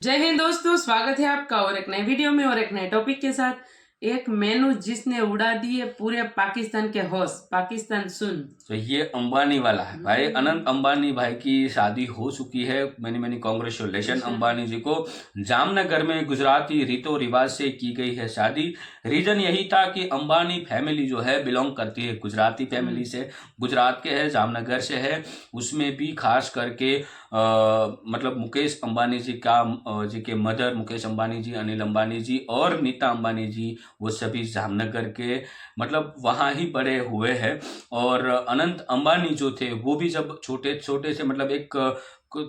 जय हिंद दोस्तों, स्वागत है आपका और एक नए वीडियो में और एक नए टॉपिक के साथ। एक मेनू जिसने उड़ा दिए पूरे पाकिस्तान के होश, पाकिस्तान सुन। तो ये अंबानी वाला है भाई। अनंत अंबानी भाई की शादी हो चुकी है। मैनी कांग्रेचुलेशन अंबानी जी को। जामनगर में गुजराती रीतो रिवाज से की गई है शादी। रीजन यही था कि अंबानी फैमिली जो है बिलोंग करती है गुजराती फैमिली से, गुजरात के है, जामनगर से है। उसमें भी खास करके मतलब मुकेश अंबानी जी जी के मदर मुकेश अंबानी जी, अनिल अंबानी जी और नीता अंबानी जी, वो सभी जामनगर के मतलब वहाँ ही बड़े हुए हैं। और अनंत अंबानी जो थे वो भी जब छोटे छोटे से मतलब एक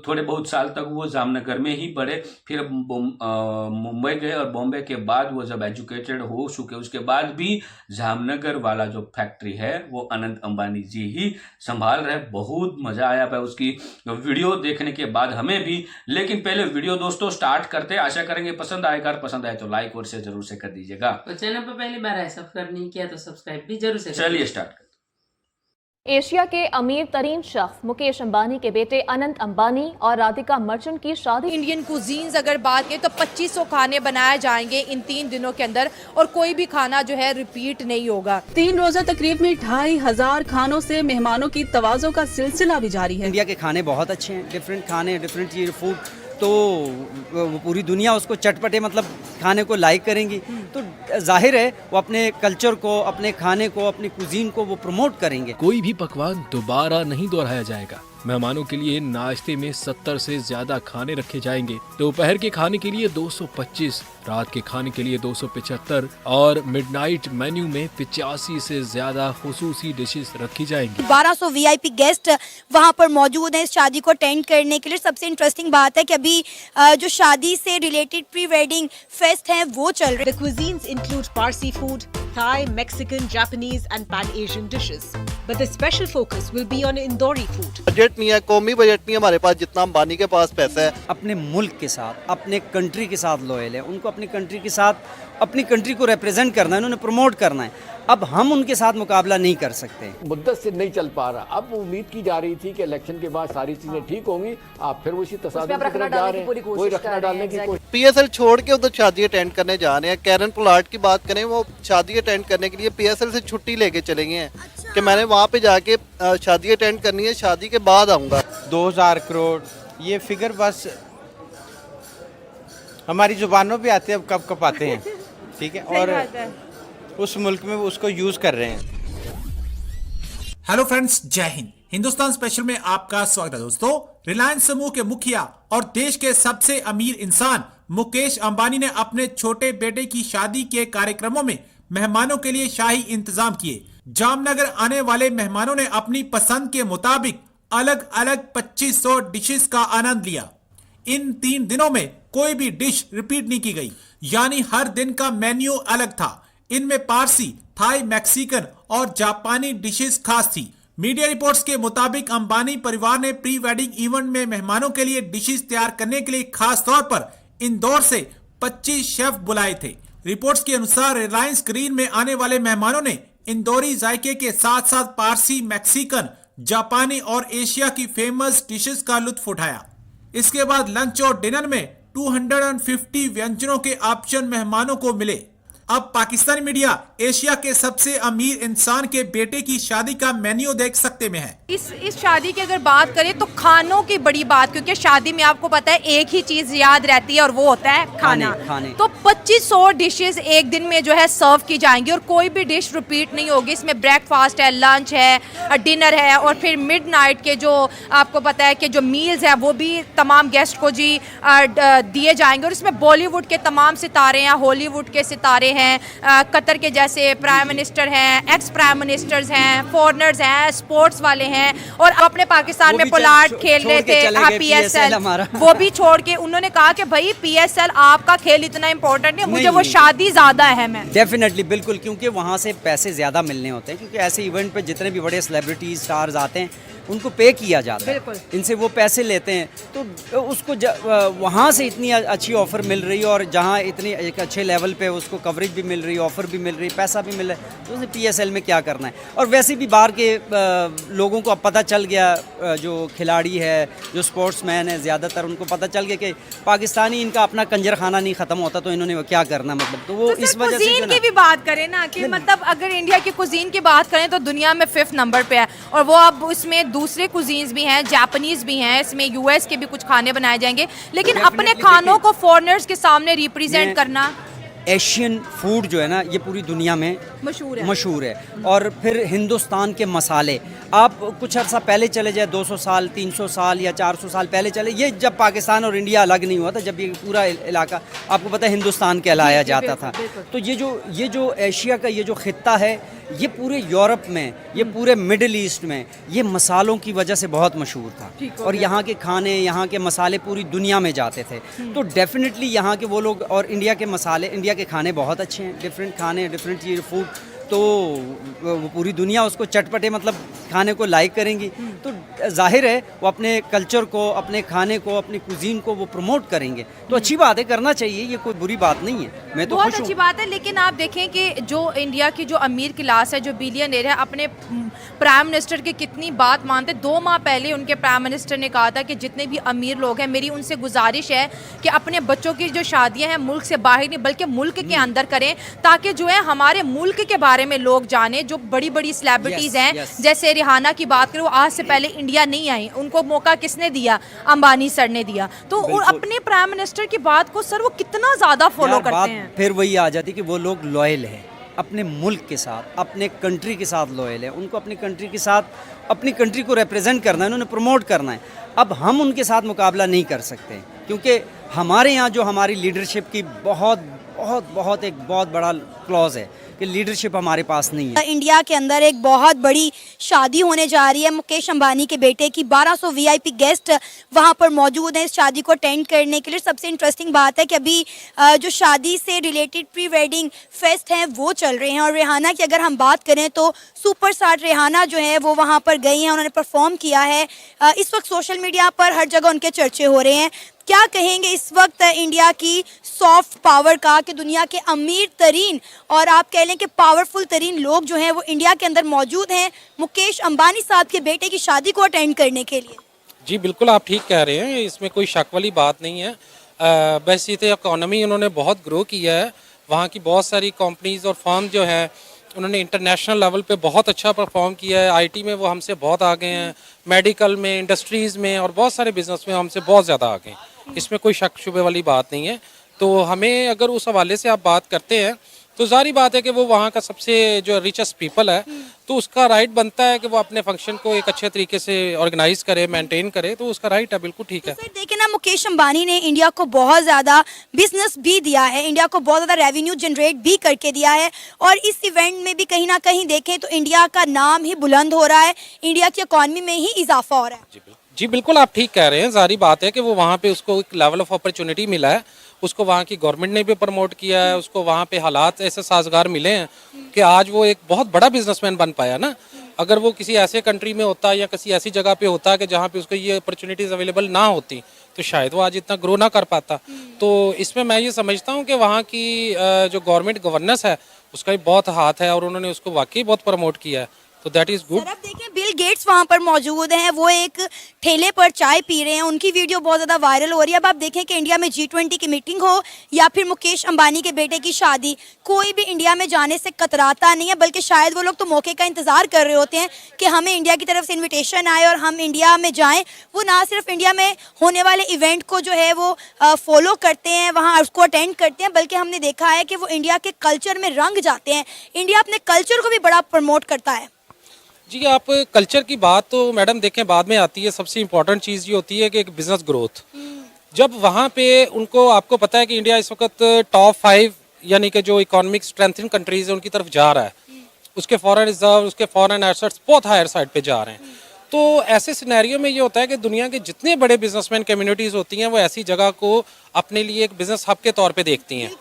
थोड़े बहुत साल तक वो जामनगर में ही पढ़े, फिर मुंबई गए और बॉम्बे के बाद वो जब एजुकेटेड हो चुके उसके बाद भी जामनगर वाला जो फैक्ट्री है वो अनंत अंबानी जी ही संभाल रहे। बहुत मजा आया भाई उसकी वीडियो देखने के बाद हमें भी। लेकिन पहले वीडियो दोस्तों स्टार्ट करते, आशा करेंगे पसंद आएगा, पसंद आए तो लाइक और शेयर जरूर से कर दीजिएगा। और चैनल पर पहली बार आए, सब्सक्राइब नहीं किया तो सब्सक्राइब भी जरूर से। चलिए स्टार्ट करते। एशिया के अमीर तरीन शख्स मुकेश अंबानी के बेटे अनंत अंबानी और राधिका मर्चेंट की शादी। इंडियन कुजीन्स अगर बात करें तो 2500 खाने बनाए जाएंगे इन 3 दिनों के अंदर और कोई भी खाना जो है रिपीट नहीं होगा। 3 रोजा तकरीब में 2500 खानों से मेहमानों की तवाज़ो का सिलसिला भी जारी है। इंडिया के खाने बहुत अच्छे हैं, डिफरेंट खाने, डिफरेंट चीज़ फूड, तो पूरी दुनिया उसको चटपटे मतलब खाने को लाइक करेंगी। तो जाहिर है वो अपने कल्चर को, अपने खाने को, अपनी कुजीन को वो प्रमोट करेंगे। कोई भी पकवान दोबारा नहीं दोहराया जाएगा। मेहमानों के लिए नाश्ते में 70 से ज्यादा खाने रखे जाएंगे। दोपहर के खाने के लिए 225, रात के खाने के लिए 275 और मिडनाइट मेन्यू में 85 से ज्यादा खुसूसी डिशेस रखी जाएंगी। 1200 वीआईपी गेस्ट वहां पर मौजूद हैं इस शादी को अटेंड करने के लिए। सबसे इंटरेस्टिंग बात है कि अभी जो शादी से रिलेटेड प्री वेडिंग फेस्ट हैं वो चल रहे हैं। The cuisines include Parsi food, Thai, Mexican, Japanese and Pan-Asian dishes. But the special focus will be on Indori food. Budget नहीं है, कौमी बजट नहीं है हमारे पास जितना अंबानी के पास पैसा है। अपने मुल्क के साथ, अपने कंट्री के साथ लॉयल है, उनको अपनी कंट्री के साथ अपनी कंट्री को रिप्रेजेंट करना है, उन्होंने प्रमोट करना है। अब हम उनके साथ मुकाबला नहीं कर सकते। मुद्दत से नहीं चल पा रहा। अब उम्मीद की जा रही थी कि इलेक्शन के बाद सारी चीजें ठीक होंगी, आप फिर उसी तसादुम की तरफ जा रहे हैं, कोई रखना डालने की कोशिश। पीएसएल छोड़ के उधर शादी अटेंड करने जा रहे हैं। कैरन पोलार्ड की बात करें, वो शादी अटेंड करने के लिए पीएसएल से छुट्टी लेके चले गए हैं कि मैंने वहाँ पे जाके शादी अटेंड करनी है, शादी के बाद आऊँगा। 2000 करोड़ ये फिगर बस हमारी जुबानों पे आते हैं, अब कब आते हैं, ठीक है, और उस मुल्क में उसको यूज कर रहे हैं। हेलो फ्रेंड्स, जय हिंद। हिंदुस्तान स्पेशल में आपका स्वागत है दोस्तों। रिलायंस समूह के मुखिया और देश के सबसे अमीर इंसान मुकेश अंबानी ने अपने छोटे बेटे की शादी के कार्यक्रमों में मेहमानों के लिए शाही इंतजाम किए। जामनगर आने वाले मेहमानों ने अपनी पसंद के मुताबिक अलग अलग 2500 डिशेस का आनंद लिया। इन 3 दिनों में कोई भी डिश रिपीट नहीं की गई, यानी हर दिन का मेन्यू अलग था। इनमें पारसी, थाई, मैक्सिकन और जापानी डिशेस खास थी। मीडिया रिपोर्ट्स के मुताबिक अंबानी परिवार ने प्री वेडिंग इवेंट में मेहमानों के लिए डिशेस तैयार करने के लिए खास तौर पर इंदौर से 25 शेफ बुलाए थे। रिपोर्ट्स के अनुसार रिलायंस ग्रीन में आने वाले मेहमानों ने इंदौरी जायके के साथ साथ पारसी, मैक्सिकन, जापानी और एशिया की फेमस डिशेस का लुत्फ उठाया। इसके बाद लंच और डिनर में 250 व्यंजनों के ऑप्शन मेहमानों को मिले। अब पाकिस्तानी मीडिया एशिया के सबसे अमीर इंसान के बेटे की शादी का मेन्यू देख सकते में है। इस शादी की अगर बात करें तो खानों की बड़ी बात, क्योंकि शादी में आपको पता है एक ही चीज याद रहती है और वो होता है खाना। तो 2500 डिशेस एक दिन में जो है सर्व की जाएंगी और कोई भी डिश रिपीट नहीं होगी। इसमें ब्रेकफास्ट है, लंच है, डिनर है और फिर मिडनाइट के जो आपको पता है कि जो मील्स है वो भी तमाम गेस्ट को जी दिए जाएंगे। और इसमें बॉलीवुड के तमाम सितारे हैं, हॉलीवुड के सितारे हैं, कतर के जैसे प्राइम मिनिस्टर हैं, एक्स प्राइम मिनिस्टर्स हैं, फॉरेनर्स हैं, स्पोर्ट्स वाले हैं और अपने पाकिस्तान में पोलार्ड खेल रहे थे। हाँ, पीएसएल वो भी छोड़ के उन्होंने कहा कि भाई पीएसएल आपका खेल इतना इम्पोर्टेंट है, मुझे वो शादी ज्यादा अहम है। डेफिनेटली, बिल्कुल, क्योंकि वहाँ से पैसे ज्यादा मिलने होते हैं, क्योंकि ऐसे इवेंट पे जितने भी बड़े सेलिब्रिटीज, स्टार्स आते हैं उनको पे किया जाता है, इनसे वो पैसे लेते हैं, तो उसको वहाँ से इतनी अच्छी ऑफ़र मिल रही है और जहाँ इतनी एक अच्छे लेवल पे उसको कवरेज भी मिल रही है, ऑफ़र भी मिल रही है, पैसा भी मिल रहा है, तो उसने PSL में क्या करना है। और वैसे भी बाहर के लोगों को अब पता चल गया, जो खिलाड़ी है, जो स्पोर्ट्समैन है, ज़्यादातर उनको पता चल गया कि पाकिस्तानी इनका अपना कंजर खाना नहीं ख़त्म होता, तो इन्होंने क्या करना, मतलब तो वो इस वजह से की भी बात करें ना कि मतलब अगर इंडिया की कुजीन की बात करें तो दुनिया में 5th नंबर पे है, और वो अब इसमें दूसरे कुजीन्स भी हैं, जापानीज भी हैं, इसमें US के भी कुछ खाने बनाए जाएंगे, लेकिन अपने खानों को फॉरेनर्स के सामने रिप्रेजेंट करना। एशियन फूड जो है ना, ये पूरी दुनिया में मशहूर है। और फिर हिंदुस्तान के मसाले, आप कुछ अर्सा पहले चले जाए, 200 साल 300 साल या 400 साल पहले चले, ये जब पाकिस्तान और इंडिया अलग नहीं हुआ था, जब ये पूरा इलाका आपको पता है हिंदुस्तान कहलाया जाता था, तो ये जो एशिया का ये जो खित्ता है, ये पूरे यूरोप में, ये पूरे मिडिल ईस्ट में, ये मसालों की वजह से बहुत मशहूर था। और यहाँ के खाने, यहाँ के मसाले पूरी दुनिया में जाते थे, तो डेफिनेटली यहाँ के वो लोग, और इंडिया के मसाले, इंडिया के खाने बहुत अच्छे हैं, डिफरेंट खाने, डिफरेंट चीज़ फूड, तो वो पूरी दुनिया उसको चटपटे मतलब खाने को लाइक करेंगी, तो जाहिर है वो अपने कल्चर को, अपने खाने को, अपनी कुजीन को वो प्रमोट करेंगे, तो अच्छी बात है, करना चाहिए, ये कोई बुरी बात नहीं है, मैं तो बहुत अच्छी बात है। लेकिन आप देखें कि जो इंडिया की जो अमीर क्लास है, जो बिलियनर है, अपने प्राइम मिनिस्टर की कितनी बात मानते। 2 माह पहले उनके प्राइम मिनिस्टर ने कहा था कि जितने भी अमीर लोग हैं, मेरी उनसे गुजारिश है कि अपने बच्चों की जो शादियां हैं मुल्क से बाहर नहीं बल्कि मुल्क के अंदर करें, ताकि जो है हमारे मुल्क के बारे में लोग जाने। जो बड़ी बड़ी सेलिब्रिटीज हैं, जैसे रिहाना की बात करें, वो आज से पहले इंडिया नहीं आई, उनको मौका किसने दिया? अंबानी सर ने दिया। तो अपने प्राइम मिनिस्टर की बात को सर वो कितना ज्यादा फॉलो करते हैं। फिर वही आ जाती कि वो लोग लॉयल हैं अपने मुल्क के साथ, अपने कंट्री के साथ लॉयल है, उनको अपनी कंट्री के साथ, अपनी कंट्री को रिप्रेजेंट करना है, उन्होंने प्रमोट करना है। अब हम उनके साथ मुकाबला नहीं कर सकते, क्योंकि हमारे यहाँ जो हमारी लीडरशिप की बहुत एक बहुत बड़ा क्लॉज है कि लीडरशिप हमारे पास नहीं है। इंडिया के अंदर एक बहुत बड़ी शादी होने जा रही है मुकेश अंबानी के बेटे की। 1200 VIP गेस्ट वहां पर मौजूद हैं इस शादी को अटेंड करने के लिए। सबसे इंटरेस्टिंग बात है कि अभी जो शादी से रिलेटेड प्री वेडिंग फेस्ट हैं वो चल रहे हैं। और रिहाना की अगर हम बात करें तो सुपरस्टार रिहाना जो है वो वहाँ पर गई हैं, उन्होंने परफॉर्म किया है। इस वक्त सोशल मीडिया पर हर जगह उनके चर्चे हो रहे हैं। क्या कहेंगे इस वक्त इंडिया की सॉफ्ट पावर का कि दुनिया के अमीर तरीन और आप कह लें कि पावरफुल तरीन लोग जो हैं वो इंडिया के अंदर मौजूद हैं मुकेश अंबानी साहब के बेटे की शादी को अटेंड करने के लिए? जी बिल्कुल, आप ठीक कह रहे हैं, इसमें कोई शक वाली बात नहीं है। वैसे तो इकोनॉमी उन्होंने बहुत ग्रो किया है, वहाँ की बहुत सारी कंपनीज और फर्म जो हैं उन्होंने इंटरनेशनल लेवल पे बहुत अच्छा परफॉर्म किया है। IT में वो हमसे बहुत आगे हैं, मेडिकल में, इंडस्ट्रीज़ में और बहुत सारे बिजनेस में हमसे बहुत ज़्यादा आगे हैं, इसमें कोई शक शुबे वाली बात नहीं है। तो हमें अगर उस हवाले से आप बात करते हैं तो जारी बात है कि वो वहाँ का सबसे जो रिचेस्ट पीपल है, तो उसका राइट बनता है कि वो अपने फंक्शन को एक अच्छे तरीके से ऑर्गेनाइज करे, मेंटेन करे, तो उसका राइट है, बिल्कुल ठीक है। तो फिर देखें ना, मुकेश अंबानी ने इंडिया को बहुत ज़्यादा बिजनेस भी दिया है, इंडिया को बहुत ज़्यादा रेवेन्यू जनरेट भी करके दिया है, और इस इवेंट में भी कहीं ना कहीं देखें तो इंडिया का नाम ही बुलंद हो रहा है, इंडिया की इकॉनमी में ही इजाफा हो रहा है। जी बिल्कुल, आप ठीक कह रहे हैं। जारी बात है कि वो वहाँ पे उसको एक लेवल ऑफ अपॉर्चुनिटी मिला है, उसको वहाँ की गवर्नमेंट ने भी प्रमोट किया है, उसको वहाँ पे हालात ऐसे साजगार मिले हैं कि आज वो एक बहुत बड़ा बिजनेसमैन बन पाया ना। अगर वो किसी ऐसे कंट्री में होता या किसी ऐसी जगह पे होता कि जहाँ पे उसको ये अपॉर्चुनिटीज़ अवेलेबल ना होती तो शायद वो आज इतना ग्रो ना कर पाता। तो इसमें मैं ये समझता हूँ कि वहाँ की जो गवर्नमेंट गवर्नेंस है उसका भी बहुत हाथ है और उन्होंने उसको वाकई बहुत प्रमोट किया है, तो दैट इज गुड। अब देखिए बिल गेट्स वहाँ पर मौजूद हैं, वो एक ठेले पर चाय पी रहे हैं, उनकी वीडियो बहुत ज़्यादा वायरल हो रही है। अब आप देखें कि इंडिया में G20 की मीटिंग हो या फिर मुकेश अंबानी के बेटे की शादी, कोई भी इंडिया में जाने से कतराता नहीं है, बल्कि शायद वो लोग तो मौके का इंतज़ार कर रहे होते हैं कि हमें इंडिया की तरफ से इन्विटेशन आए और हम इंडिया में जाएँ। वो ना सिर्फ इंडिया में होने वाले इवेंट को जो है वो फॉलो करते हैं, वहाँ उसको अटेंड करते हैं, बल्कि हमने देखा है कि वो इंडिया के कल्चर में रंग जाते हैं। इंडिया अपने कल्चर को भी बड़ा प्रमोट करता है। जी, आप कल्चर की बात तो मैडम देखें बाद में आती है, सबसे इम्पोर्टेंट चीज़ ये होती है कि एक बिजनेस ग्रोथ। जब वहाँ पे उनको, आपको पता है कि इंडिया इस वक्त टॉप 5 यानी कि जो इकोनॉमिक स्ट्रेंथनिंग कंट्रीज है उनकी तरफ जा रहा है, उसके फॉरेन रिजर्व, उसके फॉरेन एसेट्स बहुत हायर साइड पे जा रहे हैं। तो ऐसे सिनेरियो में ये होता है कि दुनिया के जितने बड़े बिजनेसमैन कम्युनिटीज़ होती हैं वो ऐसी जगह को अपने लिए एक बिजनेस हब के तौर पर देखती हैं।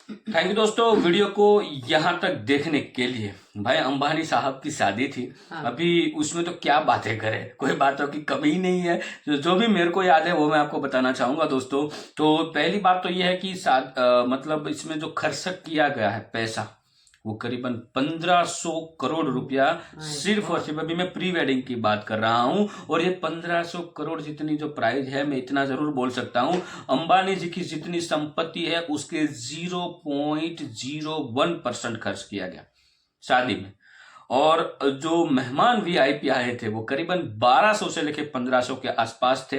थैंक यू दोस्तों, वीडियो को यहाँ तक देखने के लिए। भाई अंबानी साहब की शादी थी, अभी उसमें तो क्या बातें करें, कोई बातों की कमी ही नहीं है। जो भी मेरे को याद है वो मैं आपको बताना चाहूंगा दोस्तों। तो पहली बात तो ये है कि मतलब इसमें जो खर्च किया गया है पैसा, वो करीबन 1500 करोड़ रुपया सिर्फ और सिर्फ, अभी मैं प्री वेडिंग की बात कर रहा हूं। और ये 1500 करोड़ जितनी जो प्राइस है, मैं इतना जरूर बोल सकता हूं, अंबानी जी की जितनी संपत्ति है उसके 0.01% खर्च किया गया शादी में। और जो मेहमान वीआईपी आए थे वो करीबन 1200 से लेकर 1500 के आसपास थे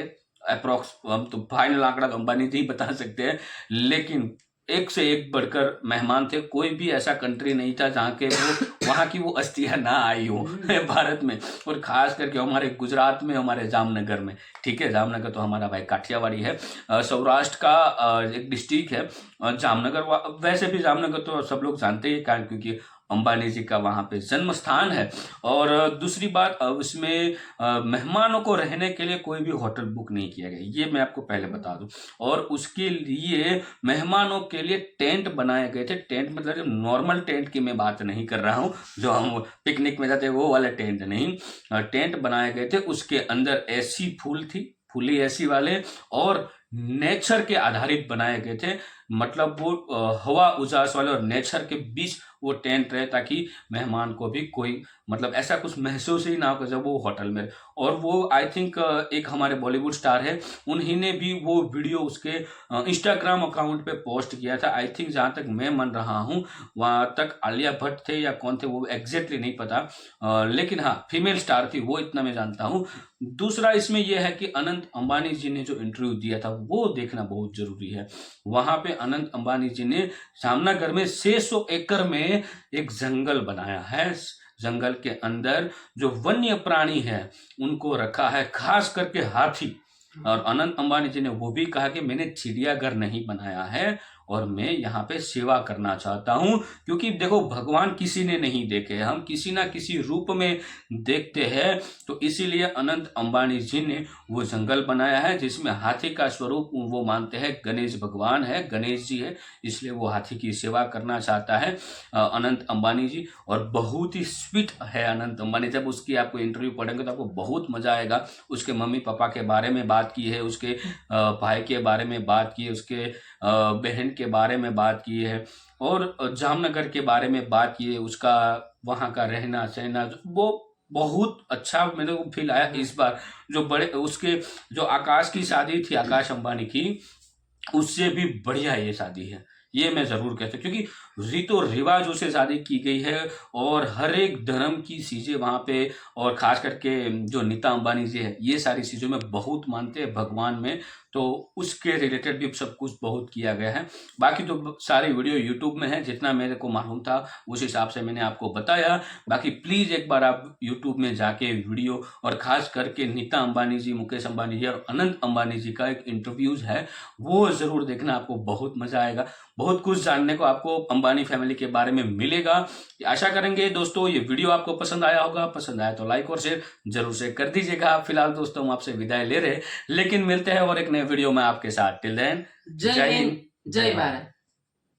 अप्रोक्स। हम तो फाइनल आंकड़ा अंबानी जी ही बता सकते हैं, लेकिन एक से एक बढ़कर मेहमान थे। कोई भी ऐसा कंट्री नहीं था जहाँ के वो वहाँ की वो अस्थियां ना आई हो भारत में, और खास करके हमारे गुजरात में, हमारे जामनगर में। ठीक है, जामनगर तो हमारा भाई काठियावाड़ी है, सौराष्ट्र का एक डिस्ट्रिक्ट है जामनगर। वैसे भी जामनगर तो सब लोग जानते ही, कारण क्योंकि अंबानी जी का वहाँ पे जन्म स्थान है। और दूसरी बात, उसमें मेहमानों को रहने के लिए कोई भी होटल बुक नहीं किया गया, ये मैं आपको पहले बता दूं। और उसके लिए मेहमानों के लिए टेंट बनाए गए थे। टेंट मतलब नॉर्मल टेंट की मैं बात नहीं कर रहा हूँ, जो हम पिकनिक में जाते हैं वो वाले टेंट नहीं। टेंट बनाए गए थे, उसके अंदर एसी फूल थी, फुली एसी वाले, और नेचर के आधारित बनाए गए थे। मतलब वो हवा उजास वाले और नेचर के बीच वो टेंट रहे, ताकि मेहमान को भी कोई मतलब ऐसा कुछ महसूस ही ना हो जब वो होटल में। और वो आई थिंक एक हमारे बॉलीवुड स्टार है, उन्हीं ने भी वो वीडियो उसके इंस्टाग्राम अकाउंट पे पोस्ट किया था। आई थिंक जहाँ तक मैं मान रहा हूँ वहाँ तक आलिया भट्ट थे या कौन थे वो एग्जैक्टली नहीं पता, लेकिन हाँ फीमेल स्टार थी, वो इतना मैं जानता हूँ। दूसरा इसमें यह है कि अनंत अंबानी जी ने जो इंटरव्यू दिया था वो देखना बहुत जरूरी है। वहां पे अनंत अंबानी जी ने जामनगर में 600 एकड़ में एक जंगल बनाया है। जंगल के अंदर जो वन्य प्राणी है उनको रखा है, खास करके हाथी। और अनंत अंबानी जी ने वो भी कहा कि मैंने चिड़ियाघर नहीं बनाया है और मैं यहाँ पे सेवा करना चाहता हूँ, क्योंकि देखो भगवान किसी ने नहीं देखे, हम किसी ना किसी रूप में देखते हैं। तो इसीलिए अनंत अंबानी जी ने वो जंगल बनाया है, जिसमें हाथी का स्वरूप वो मानते हैं गणेश भगवान है, गणेश जी है, इसलिए वो हाथी की सेवा करना चाहता है अनंत अंबानी जी। और बहुत ही स्वीट है अनंत अंबानी, जब उसकी आपको इंटरव्यू पढ़ेंगे तो आपको बहुत मजा आएगा। उसके मम्मी पापा के बारे में बात की है, उसके भाई के बारे में बात की है, उसके बहन के बारे में बात की है, और जामनगर के बारे में बात की है, उसका वहाँ का रहना सहना, वो बहुत अच्छा मेरे को फील आया इस बार। जो बड़े उसके जो आकाश की शादी थी, आकाश अंबानी की, उससे भी बढ़िया ये शादी है, ये मैं जरूर कहता हूँ, क्योंकि रीतो रिवाजों से शादी की गई है और हर एक धर्म की चीजें वहाँ पे, और खास करके जो नीता अंबानी जी है ये सारी चीजों में बहुत मानते हैं भगवान में, तो उसके रिलेटेड भी सब कुछ बहुत किया गया है। बाकी तो सारी वीडियो यूट्यूब में है, जितना मेरे को मालूम था उस हिसाब से मैंने आपको बताया। बाकी प्लीज एक बार आप यूट्यूब में जाके वीडियो, और खास करके नीता अंबानी जी, मुकेश अंबानी जी और अनंत अंबानी जी का एक इंटरव्यूज है, वो जरूर देखना, आपको बहुत मजा आएगा। बहुत कुछ जानने को आपको अंबानी फैमिली के बारे में मिलेगा। आशा करेंगे दोस्तों ये वीडियो आपको पसंद आया होगा, पसंद आया तो लाइक और शेयर जरूर से कर दीजिएगा। फिलहाल दोस्तों हम आपसे विदाई ले रहे, लेकिन मिलते हैं और एक नए वीडियो में आपके साथ। टिल देन, जय हिंद, जय भारत।